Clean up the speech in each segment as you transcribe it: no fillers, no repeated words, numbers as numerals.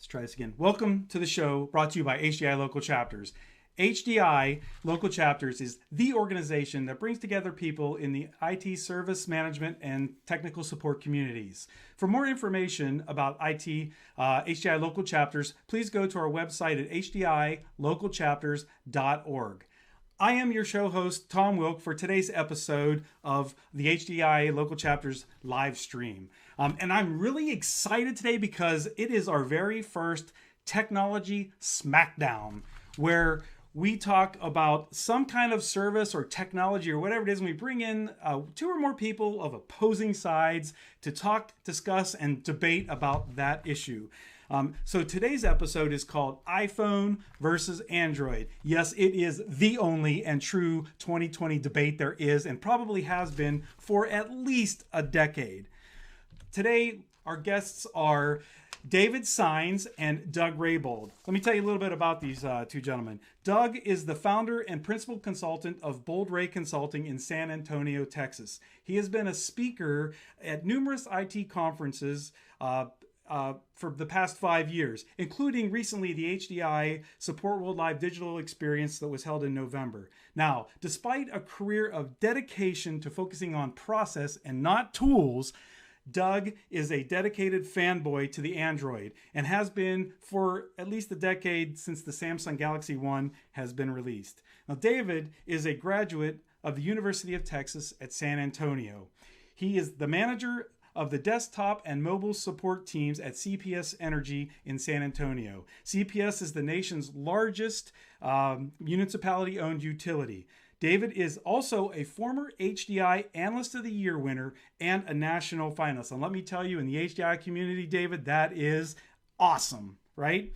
Let's try this again. Welcome to the show brought to you by HDI Local Chapters. HDI Local Chapters is the organization that brings together people in the IT service management and technical support communities. For more information about IT, HDI Local Chapters, please go to our website at hdilocalchapters.org. I am your show host, Tom Wilk, for today's episode of the HDI Local Chapters live stream. And I'm really excited today because it is our very first Technology Smackdown, where we talk about some kind of service or technology or whatever it is, and we bring in two or more people of opposing sides to talk, discuss, and debate about that issue. So today's episode is called iPhone versus Android. Yes, it is the only and true 2020 debate there is and probably has been for at least a decade. Today, our guests are David Saenz and Doug Rabold. Let me tell you a little bit about these two gentlemen. Doug is the founder and principal consultant of Bold Ray Consulting in San Antonio, Texas. He has been a speaker at numerous IT conferences for the past 5 years, including recently the HDI Support World Live Digital Experience that was held in November. Now, despite a career of dedication to focusing on process and not tools, Doug is a dedicated fanboy to the Android and has been for at least a decade since the Samsung Galaxy One has been released. Now, David is a graduate of the University of Texas at San Antonio. He is the manager of the desktop and mobile support teams at CPS Energy in San Antonio. CPS is the nation's largest municipality-owned utility. David is also a former HDI Analyst of the Year winner and a national finalist. And let me tell you, in the HDI community, David, that is awesome, right?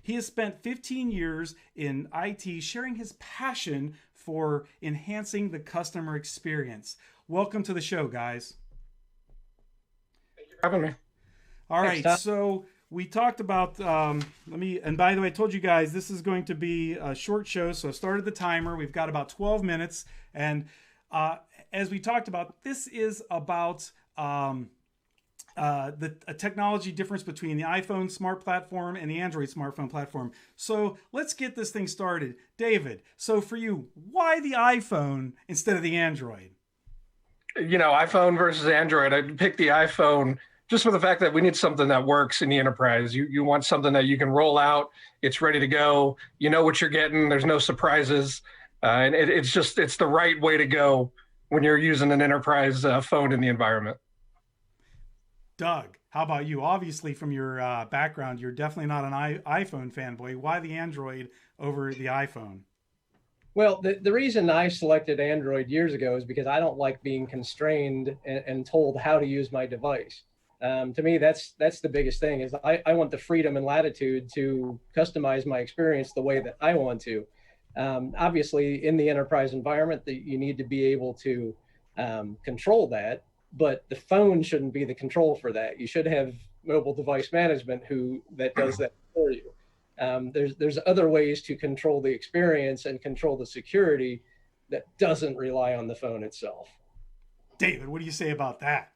He has spent 15 years in IT sharing his passion for enhancing the customer experience. Welcome to the show, guys. Thank you for having me. All right, so we talked about, and by the way, I told you guys this is going to be a short show, so I started the timer. We've got about 12 minutes, and as we talked about, this is about a technology difference between the iPhone smart platform and the Android smartphone platform. So let's get this thing started. David, so for you, why the iPhone instead of the Android? You know, iPhone versus Android, I'd pick the iPhone just for the fact that we need something that works in the enterprise. You want something that you can roll out, it's ready to go, you know what you're getting, there's no surprises, and it's the right way to go when you're using an enterprise phone in the environment. Doug, how about you? Obviously, from your background, you're definitely not an iPhone fanboy. Why the Android over the iPhone? Well, the reason I selected Android years ago is because I don't like being constrained and told how to use my device. To me, that's the biggest thing is I want the freedom and latitude to customize my experience the way that I want to. Obviously, in the enterprise environment, that you need to be able to control that, but the phone shouldn't be the control for that. You should have mobile device management that does that for you. There's other ways to control the experience and control the security that doesn't rely on the phone itself. David, what do you say about that?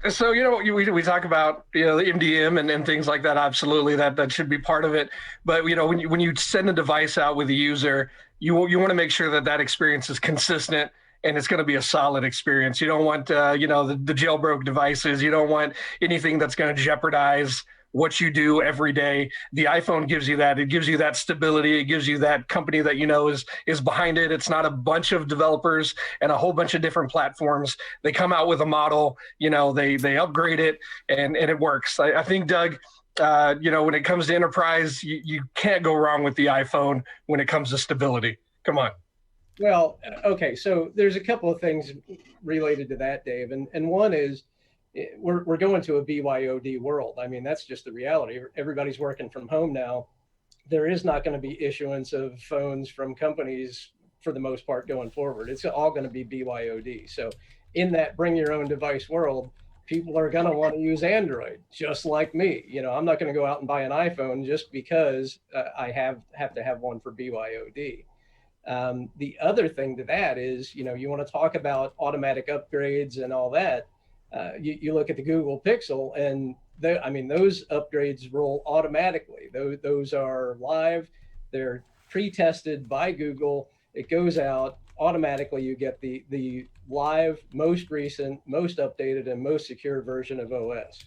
So, you know, we talk about, you know, the MDM and things like that. Absolutely, that should be part of it. But, you know, when you send a device out with a user, you want to make sure that experience is consistent and it's going to be a solid experience. You don't want, you know, the jailbroke devices. You don't want anything that's going to jeopardize what you do every day. The iPhone gives you that. It gives you that stability. It gives you that company that you know is behind it. It's not a bunch of developers and a whole bunch of different platforms. They come out with a model, you know, they upgrade it and it works. I think, Doug, you know, when it comes to enterprise, you can't go wrong with the iPhone when it comes to stability. Come on. Well, okay, so there's a couple of things related to that, Dave. And one is, we're going to a BYOD world. I mean, that's just the reality. Everybody's working from home now. There is not going to be issuance of phones from companies for the most part going forward. It's all going to be BYOD. So in that bring your own device world, people are going to want to use Android, just like me. You know, I'm not going to go out and buy an iPhone just because I have to have one for BYOD. The other thing to that is, you know, you want to talk about automatic upgrades and all that. You look at the Google Pixel, and those upgrades roll automatically. Those are live. They're pre-tested by Google. It goes out automatically. You get the live, most recent, most updated, and most secure version of OS.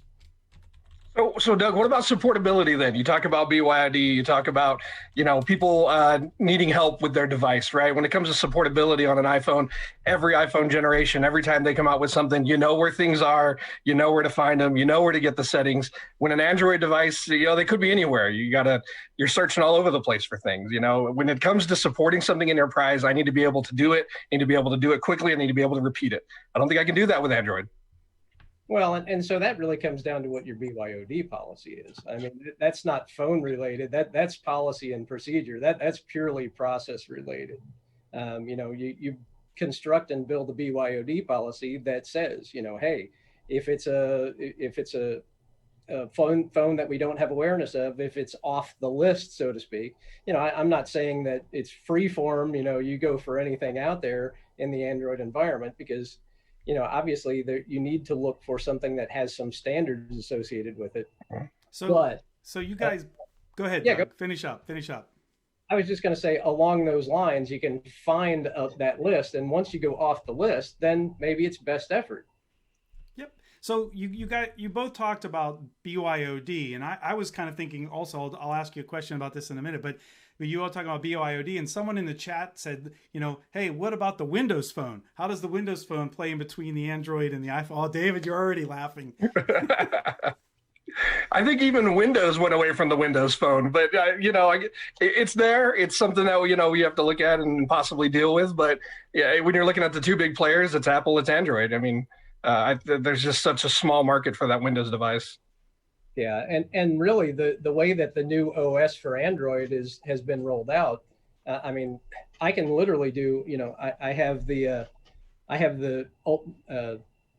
So Doug, what about supportability then? You talk about BYOD, you talk about, people needing help with their device, right? When it comes to supportability on an iPhone, every iPhone generation, every time they come out with something, you know where things are, you know where to find them, you know where to get the settings. When an Android device, they could be anywhere. You're searching all over the place for things. When it comes to supporting something in enterprise, I need to be able to do it, I need to be able to do it quickly, I need to be able to repeat it. I don't think I can do that with Android. Well, and so that really comes down to what your BYOD policy is. I mean, that's not phone related. That's policy and procedure. That's purely process related. You construct and build a BYOD policy that says, hey, if it's a phone that we don't have awareness of, if it's off the list, so to speak, I'm not saying that it's free form. You go for anything out there in the Android environment, because obviously you need to look for something that has some standards associated with it. So you guys, go ahead. Yeah, Finish up. I was just going to say, along those lines, you can find that list. And once you go off the list, then maybe it's best effort. Yep. So you both talked about BYOD, and I was kind of thinking also, I'll ask you a question about this in a minute, but you all talking about BYOD, and someone in the chat said, hey, what about the Windows Phone? How does the Windows Phone play in between the Android and the iPhone? Oh, David, you're already laughing. I think even Windows went away from the Windows Phone, but it's there. It's something that we have to look at and possibly deal with. But yeah, when you're looking at the two big players, it's Apple, it's Android. I mean, there's just such a small market for that Windows device. Yeah, and really the way that the new OS for Android has been rolled out, I can literally do, I have the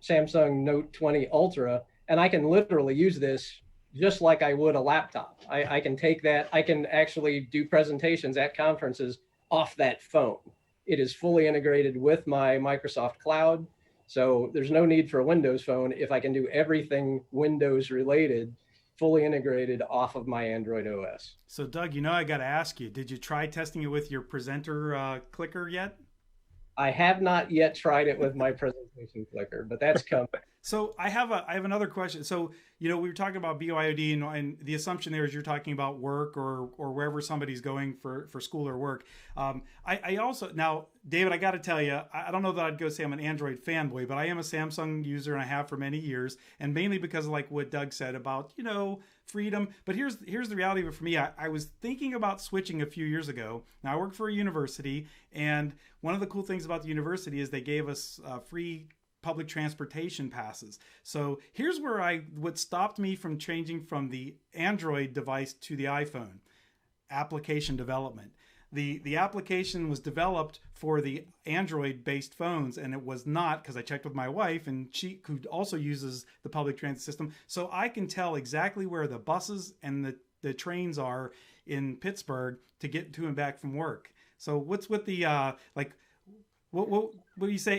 Samsung Note 20 Ultra, and I can literally use this just like I would a laptop. I can take that, I can actually do presentations at conferences off that phone. It is fully integrated with my Microsoft Cloud, so there's no need for a Windows Phone if I can do everything Windows related fully integrated off of my Android OS. So Doug, I got to ask you, did you try testing it with your presenter clicker yet? I have not yet tried it with my presentation clicker, but that's coming. So I have another question. So, we were talking about BYOD, and the assumption there is you're talking about work or wherever somebody's going for school or work. I also, now, David, I got to tell you, I don't know that I'd go say I'm an Android fanboy, but I am a Samsung user, and I have for many years, and mainly because of like what Doug said about, freedom. But here's the reality of it for me. I was thinking about switching a few years ago. Now, I work for a university, and one of the cool things about the university is they gave us free public transportation passes. So here's where what stopped me from changing from the Android device to the iPhone: application development. The application was developed for the Android-based phones, and it was not, because I checked with my wife, and she who also uses the public transit system. So I can tell exactly where the buses and the trains are in Pittsburgh to get to and back from work. So what's with the what do you say?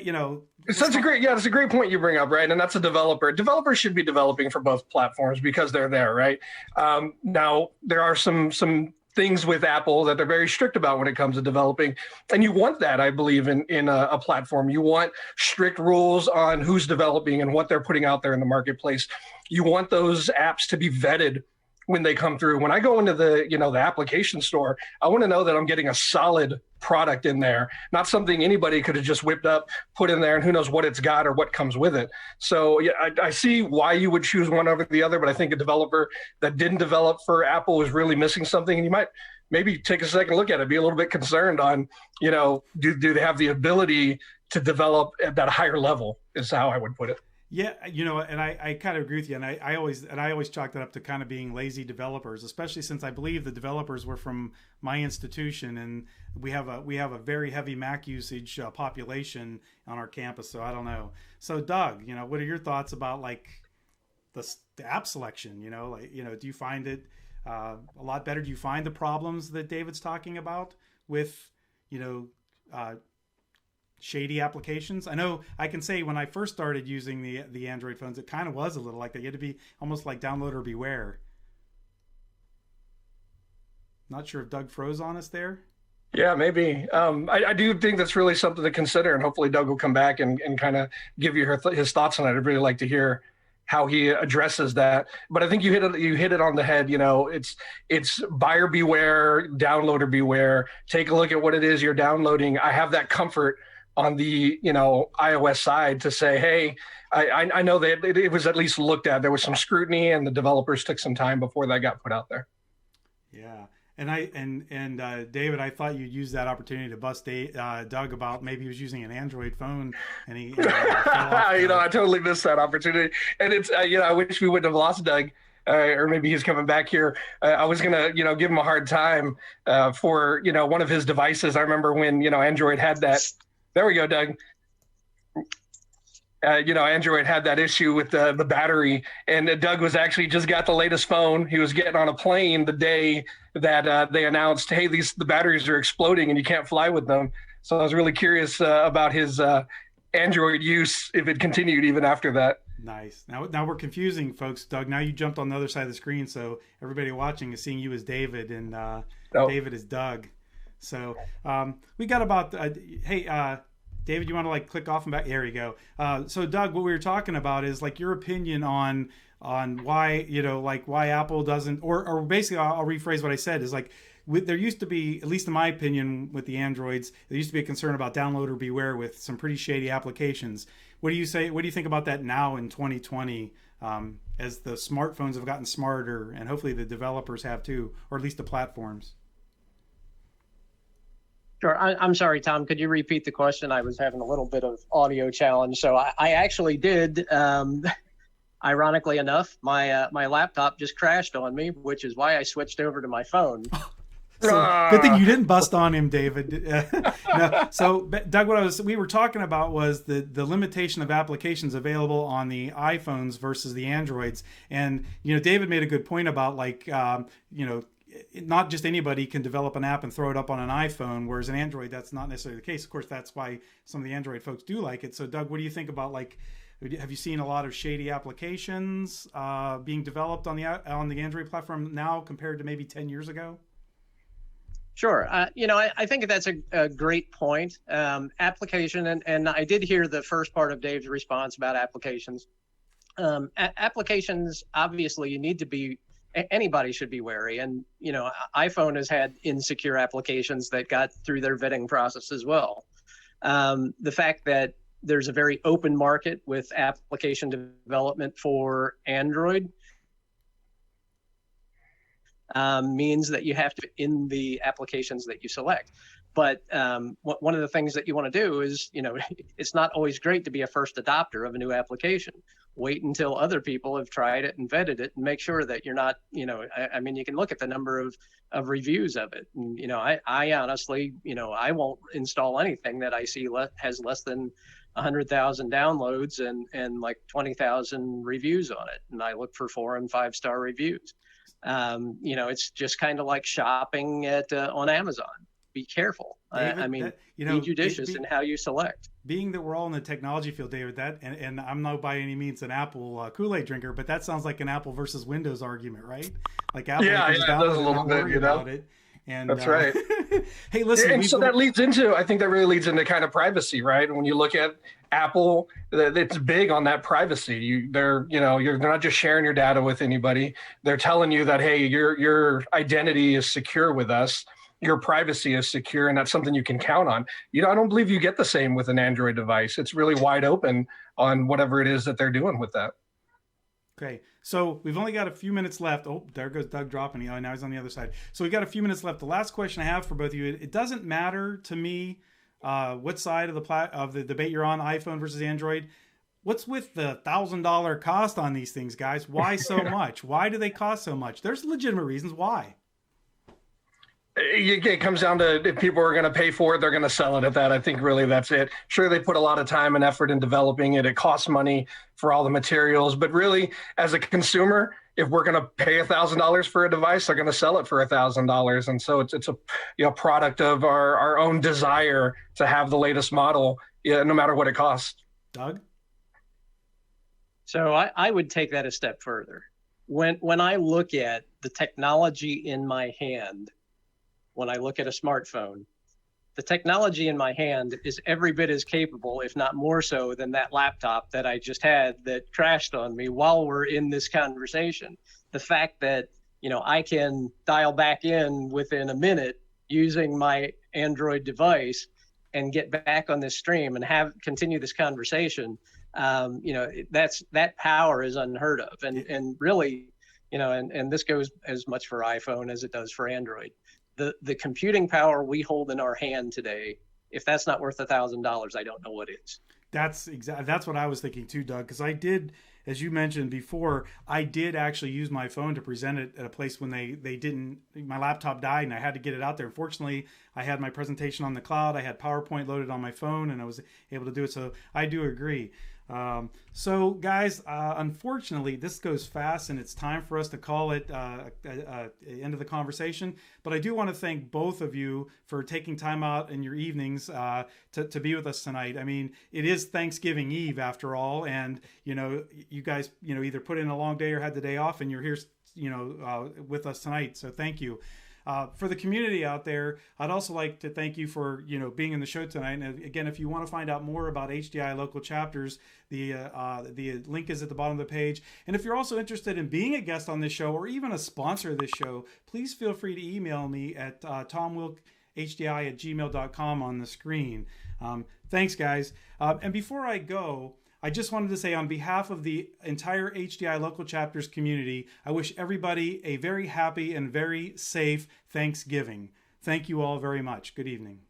It's a great point you bring up, right? And that's a developer. Developers should be developing for both platforms because they're there, right? Now there are some things with Apple that they're very strict about when it comes to developing, and you want that, I believe, in a platform. You want strict rules on who's developing and what they're putting out there in the marketplace. You want those apps to be vetted when they come through. When I go into the application store, I want to know that I'm getting a solid product in there, not something anybody could have just whipped up, put in there, and who knows what it's got or what comes with it. So yeah, I see why you would choose one over the other, but I think a developer that didn't develop for Apple is really missing something, and you might maybe take a second look at it, be a little bit concerned on, do they have the ability to develop at that higher level, is how I would put it. Yeah, and I kind of agree with you, and I always chalk that up to kind of being lazy developers, especially since I believe the developers were from my institution, and we have a very heavy Mac usage population on our campus. So I don't know. So Doug, what are your thoughts about like the app selection? Do you find it a lot better? Do you find the problems that David's talking about with shady applications? I know I can say when I first started using the Android phones, it kind of was a little like that. You had to be almost like downloader beware. Not sure if Doug froze on us there. Yeah, maybe. I do think that's really something to consider, and hopefully Doug will come back and kind of give you his thoughts on it. I'd really like to hear how he addresses that. But I think you hit it on the head. You know, it's buyer beware, downloader beware. Take a look at what it is you're downloading. I have that comfort on the iOS side to say, hey, I know that it was at least looked at. There was some scrutiny, and the developers took some time before that got put out there. Yeah. And David, I thought you'd use that opportunity to bust Doug about maybe he was using an Android phone and he fell off I totally missed that opportunity. And it's I wish we wouldn't have lost Doug, or maybe he's coming back here. I was gonna give him a hard time for one of his devices. I remember when Android had that. There we go, Doug. Android had that issue with the battery, and Doug was actually just got the latest phone. He was getting on a plane the day that they announced, hey, the batteries are exploding and you can't fly with them. So I was really curious about his Android use, if it continued even after that. Nice. Now we're confusing folks, Doug. Now you jumped on the other side of the screen, so everybody watching is seeing you as David and David is Doug. So we got about David, you want to click off and back? There you go. So Doug, what we were talking about is your opinion on why, why Apple doesn't, or basically I'll rephrase what I said is there used to be, at least in my opinion, with the Androids, there used to be a concern about downloader beware with some pretty shady applications. What do you say? What do you think about that now in 2020, as the smartphones have gotten smarter and hopefully the developers have too, or at least the platforms? Sure. I'm sorry, Tom. Could you repeat the question? I was having a little bit of audio challenge. So I actually did. Ironically enough, my laptop just crashed on me, which is why I switched over to my phone. So good thing you didn't bust on him, David. No, so Doug, what we were talking about was the limitation of applications available on the iPhones versus the Androids. And David made a good point about not just anybody can develop an app and throw it up on an iPhone, whereas an Android, that's not necessarily the case. Of course, that's why some of the Android folks do like it. So Doug, what do you think about have you seen a lot of shady applications being developed on the Android platform now compared to maybe 10 years ago? Sure. I think that's a great point. Application, and I did hear the first part of Dave's response about applications. Applications, obviously, you need to be, anybody should be wary. And, iPhone has had insecure applications that got through their vetting process as well. The fact that there's a very open market with application development for Android means that you have to in the applications that you select. But one of the things that you want to do is, it's not always great to be a first adopter of a new application. Wait until other people have tried it and vetted it and make sure that you're not, I mean, you can look at the number of reviews of it. And, I honestly, I won't install anything that I see has less than 100,000 downloads and 20,000 reviews on it. And I look for 4 and 5 star reviews. It's just kind of like shopping on Amazon. Be careful. David, be judicious in how you select. Being that we're all in the technology field, David, and I'm not by any means an Apple Kool-Aid drinker, but that sounds like an Apple versus Windows argument, right? Apple it does a little bit, about it. And that's right. Hey, listen. And so that leads into, I think that really leads into kind of privacy, right? When you look at Apple, it's big on that privacy. They're not just sharing your data with anybody. They're telling you that, hey, your identity is secure with us. Your privacy is secure, and that's something you can count on. I don't believe you get the same with an Android device. It's really wide open on whatever it is that they're doing with that. Okay, so we've only got a few minutes left. Oh, there goes Doug dropping. Now he's on the other side. So we've got a few minutes left. The last question I have for both of you, it doesn't matter to me what side of the debate you're on, iPhone versus Android. What's with the $1,000 cost on these things, guys? Why so much? Why do they cost so much? There's legitimate reasons why. It comes down to if people are going to pay for it, they're going to sell it at that. I think really that's it. Sure, they put a lot of time and effort in developing it. It costs money for all the materials, but really, as a consumer, if we're going to pay $1,000 for a device, they're going to sell it for $1,000, and so it's a product of our own desire to have the latest model, no matter what it costs. Doug? So I would take that a step further. When I look at the technology in my hand, when I look at a smartphone, the technology in my hand is every bit as capable, if not more so, than that laptop that I just had that crashed on me while we're in this conversation. The fact that, I can dial back in within a minute using my Android device and get back on this stream and continue this conversation, that power is unheard of. And really, and this goes as much for iPhone as it does for Android. The computing power we hold in our hand today, if that's not worth $1,000, I don't know what is. That's what I was thinking too, Doug, because I did, as you mentioned before, I did actually use my phone to present it at a place when my laptop died and I had to get it out there. Unfortunately, I had my presentation on the cloud. I had PowerPoint loaded on my phone and I was able to do it. So I do agree. So guys, unfortunately this goes fast and it's time for us to call it end of the conversation, but I do want to thank both of you for taking time out in your evenings to be with us tonight. I mean, it is Thanksgiving Eve after all, and you guys either put in a long day or had the day off and you're here with us tonight, so thank you. For the community out there, I'd also like to thank you for being in the show tonight. And again, if you want to find out more about HDI local chapters, the link is at the bottom of the page. And if you're also interested in being a guest on this show or even a sponsor of this show, please feel free to email me at tomwilkhdi@gmail.com on the screen. Thanks, guys. And before I go, I just wanted to say on behalf of the entire HDI local chapters community, I wish everybody a very happy and very safe Thanksgiving. Thank you all very much. Good evening.